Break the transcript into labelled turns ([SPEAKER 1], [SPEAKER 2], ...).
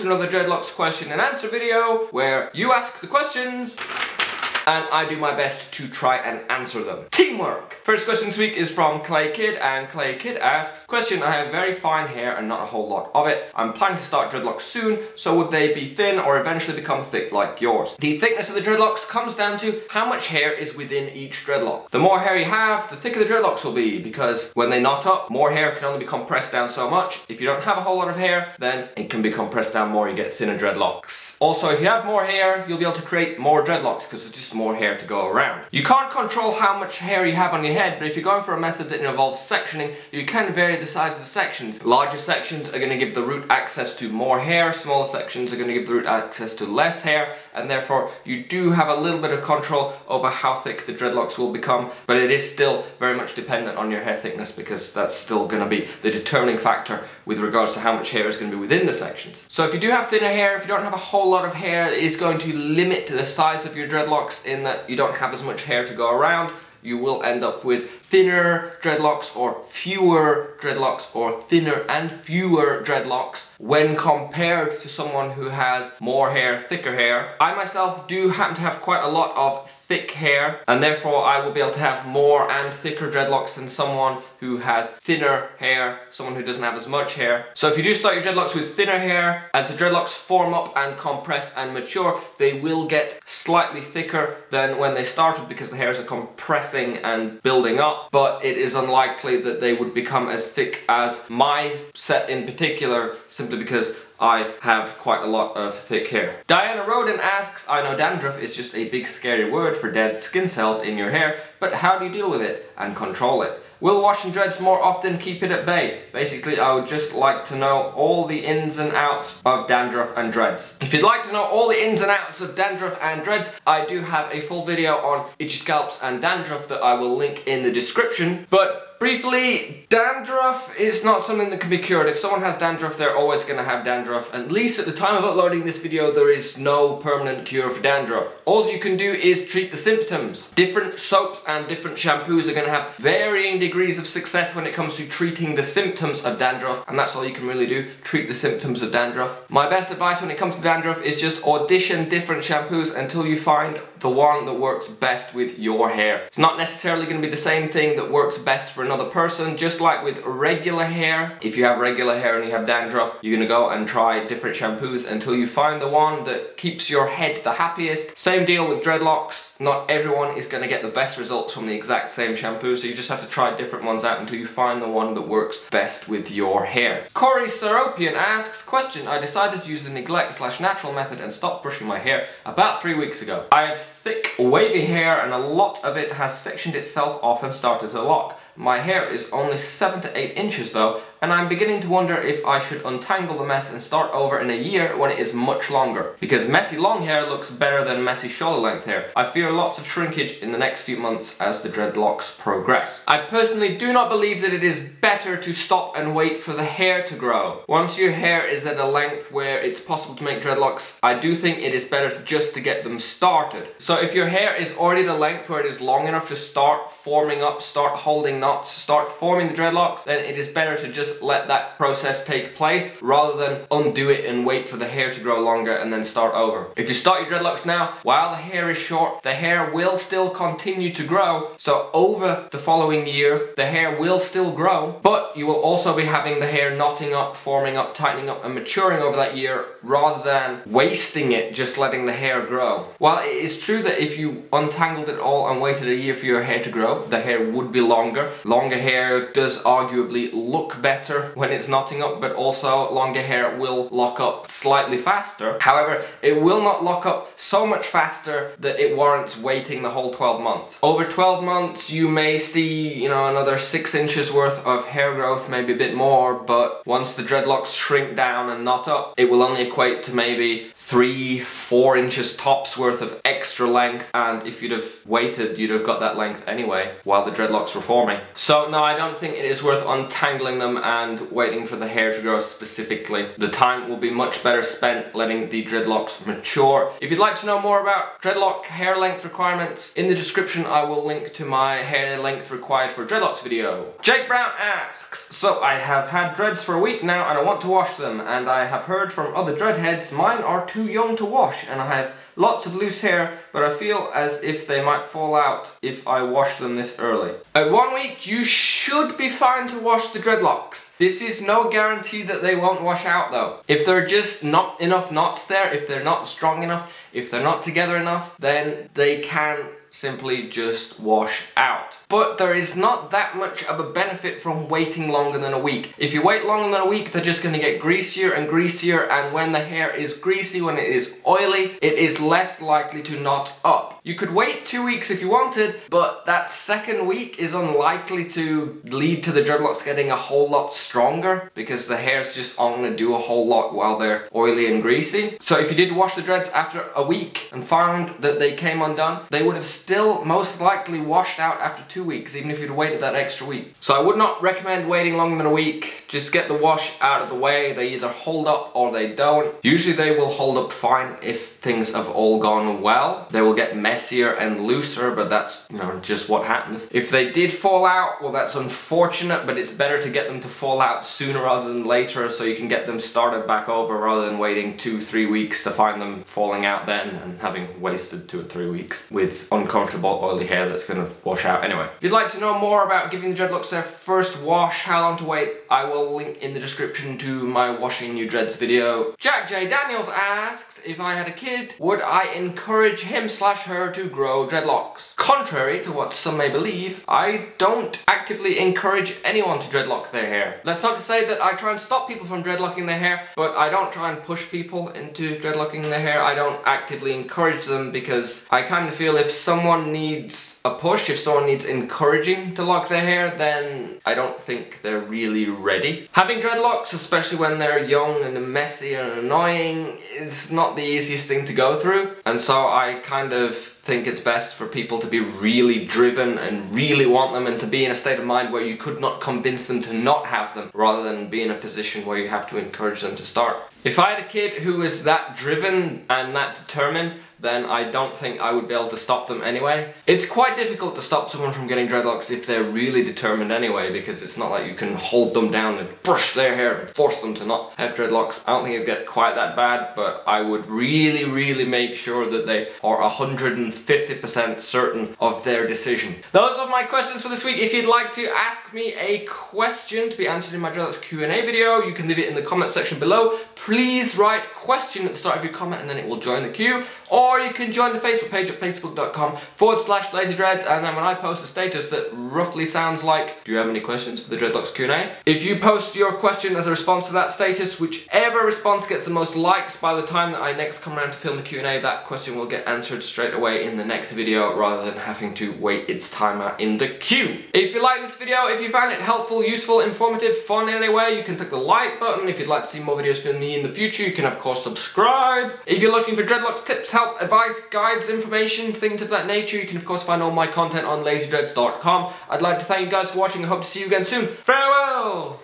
[SPEAKER 1] another Dreadlocks question and answer video where you ask the questions and I do my best to try and answer them. Teamwork! First question this week is from Clay Kid, and Clay Kid asks, question, I have very fine hair and not a whole lot of it. I'm planning to start dreadlocks soon, so would they be thin or eventually become thick like yours? The thickness of the dreadlocks comes down to how much hair is within each dreadlock. The more hair you have, the thicker the dreadlocks will be, because when they knot up, more hair can only be compressed down so much. If you don't have a whole lot of hair, then it can be compressed down more, you get thinner dreadlocks. Also, if you have more hair, you'll be able to create more dreadlocks because it's just more hair to go around. You can't control how much hair you have on your head, but if you're going for a method that involves sectioning, you can vary the size of the sections. Larger sections are going to give the root access to more hair, smaller sections are going to give the root access to less hair, and therefore you do have a little bit of control over how thick the dreadlocks will become, but it is still very much dependent on your hair thickness because that's still going to be the determining factor with regards to how much hair is going to be within the sections. So if you do have thinner hair, if you don't have a whole lot of hair, it is going to limit the size of your dreadlocks in that you don't have as much hair to go around. You will end up with thinner dreadlocks or fewer dreadlocks or thinner and fewer dreadlocks when compared to someone who has more hair, thicker hair. I myself do happen to have quite a lot of thick hair, and therefore I will be able to have more and thicker dreadlocks than someone who has thinner hair, someone who doesn't have as much hair. So if you do start your dreadlocks with thinner hair, as the dreadlocks form up and compress and mature, they will get slightly thicker than when they started because the hairs are compressing and building up, but it is unlikely that they would become as thick as my set in particular, simply because I have quite a lot of thick hair. Diana Rhoden asks, I know dandruff is just a big scary word for dead skin cells in your hair, but how do you deal with it and control it? Will washing dreads more often keep it at bay? Basically, I would just like to know all the ins and outs of dandruff and dreads. If you'd like to know all the ins and outs of dandruff and dreads, I do have a full video on itchy scalps and dandruff that I will link in the description. But briefly, dandruff is not something that can be cured. If someone has dandruff, they're always going to have dandruff. At least at the time of uploading this video, there is no permanent cure for dandruff. All you can do is treat the symptoms. Different soaps and different shampoos are going to have varying degrees of success when it comes to treating the symptoms of dandruff, and that's all you can really do, treat the symptoms of dandruff. My best advice when it comes to dandruff is just audition different shampoos until you find the one that works best with your hair. It's not necessarily going to be the same thing that works best for another person. Just like with regular hair, if you have regular hair and you have dandruff, you're going to go and try different shampoos until you find the one that keeps your head the happiest. Same deal with dreadlocks. Not everyone is going to get the best results from the exact same shampoo, so you just have to try different ones out until you find the one that works best with your hair. Corey Seropian asks, question, I decided to use the neglect/natural method and stop brushing my hair about 3 weeks ago. I have thick, wavy hair and a lot of it has sectioned itself off and started to lock. My hair is only 7 to 8 inches though, and I'm beginning to wonder if I should untangle the mess and start over in a year when it is much longer. Because messy long hair looks better than messy shoulder length hair. I fear lots of shrinkage in the next few months as the dreadlocks progress. I personally do not believe that it is better to stop and wait for the hair to grow. Once your hair is at a length where it's possible to make dreadlocks, I do think it is better just to get them started. So if your hair is already at a length where it is long enough to start forming up, start holding knots, start forming the dreadlocks, then it is better to just let that process take place rather than undo it and wait for the hair to grow longer and then start over. If you start your dreadlocks now, while the hair is short, the hair will still continue to grow. So over the following year, the hair will still grow, but you will also be having the hair knotting up, forming up, tightening up and maturing over that year rather than wasting it just letting the hair grow. While it is true that if you untangled it all and waited a year for your hair to grow, the hair would be longer. Longer hair does arguably look better when it's knotting up, but also longer hair will lock up slightly faster. However, it will not lock up so much faster that it warrants waiting the whole 12 months. Over 12 months you may see, you know, another 6 inches worth of hair growth, maybe a bit more, but once the dreadlocks shrink down and knot up, it will only equate to maybe 3-4 inches tops worth of extra length, and if you'd have waited, you'd have got that length anyway while the dreadlocks were forming. So no, I don't think it is worth untangling them and waiting for the hair to grow specifically. The time will be much better spent letting the dreadlocks mature. If you'd like to know more about dreadlock hair length requirements, in the description I will link to my hair length required for dreadlocks video. Jake Brown asks, so I have had dreads for a week now and I want to wash them, and I have heard from other dreadheads mine are too young to wash and I have lots of loose hair, but I feel as if they might fall out if I wash them this early. At 1 week, you should be fine to wash the dreadlocks. This is no guarantee that they won't wash out though. If there are just not enough knots there, if they're not strong enough, if they're not together enough, then they can simply just wash out. But there is not that much of a benefit from waiting longer than a week. If you wait longer than a week, they're just going to get greasier and greasier, and when the hair is greasy, when it is oily, it is less likely to knot up. You could wait 2 weeks if you wanted, but that second week is unlikely to lead to the dreadlocks getting a whole lot stronger, because the hair's just not going to do a whole lot while they're oily and greasy. So if you did wash the dreads after a week and found that they came undone, they would have still most likely washed out after 2 weeks, even if you'd waited that extra week. So I would not recommend waiting longer than a week. Just get the wash out of the way. They either hold up or they don't. Usually they will hold up fine if things have all gone well. They will get messier and looser, but that's, just what happens. If they did fall out, well, that's unfortunate, but it's better to get them to fall out sooner rather than later, so you can get them started back over rather than waiting 2-3 weeks to find them falling out then and having wasted 2 or 3 weeks with uncomfortable oily hair that's going to wash out anyway. If you'd like to know more about giving the dreadlocks their first wash, how long to wait, I will link in the description to my washing new dreads video. Jack J. Daniels asks, if I had a kid, would I encourage him/her to grow dreadlocks? Contrary to what some may believe, I don't actively encourage anyone to dreadlock their hair. That's not to say that I try and stop people from dreadlocking their hair, but I don't try and push people into dreadlocking their hair. I don't actively encourage them, because I kind of feel if someone needs a push, if someone needs encouraging to lock their hair, then I don't think they're really ready. Having dreadlocks, especially when they're young and messy and annoying, is not the easiest thing to go through, and so I kind of think it's best for people to be really driven and really want them, and to be in a state of mind where you could not convince them to not have them, rather than be in a position where you have to encourage them to start. If I had a kid who was that driven and that determined, then I don't think I would be able to stop them anyway. It's quite difficult to stop someone from getting dreadlocks if they're really determined anyway, because it's not like you can hold them down and brush their hair and force them to not have dreadlocks. I don't think it'd get quite that bad, but I would really make sure that they are 150% certain of their decision. Those are my questions for this week. If you'd like to ask me a question to be answered in my dreadlocks Q&A video, you can leave it in the comment section below. Please write question at the start of your comment and then it will join the queue. Or you can join the Facebook page at facebook.com/lazydreads, and then when I post a status that roughly sounds like, do you have any questions for the Dreadlocks Q&A? If you post your question as a response to that status, whichever response gets the most likes, by the time that I next come around to film the Q&A, that question will get answered straight away in the next video, rather than having to wait its time out in the queue. If you like this video, if you found it helpful, useful, informative, fun in any way, you can click the like button. If you'd like to see more videos from me in the future, you can of course subscribe. If you're looking for dreadlocks tips, help, advice, guides, information, things of that nature, you can of course find all my content on lazydreads.com. I'd like to thank you guys for watching. I hope to see you again soon. Farewell!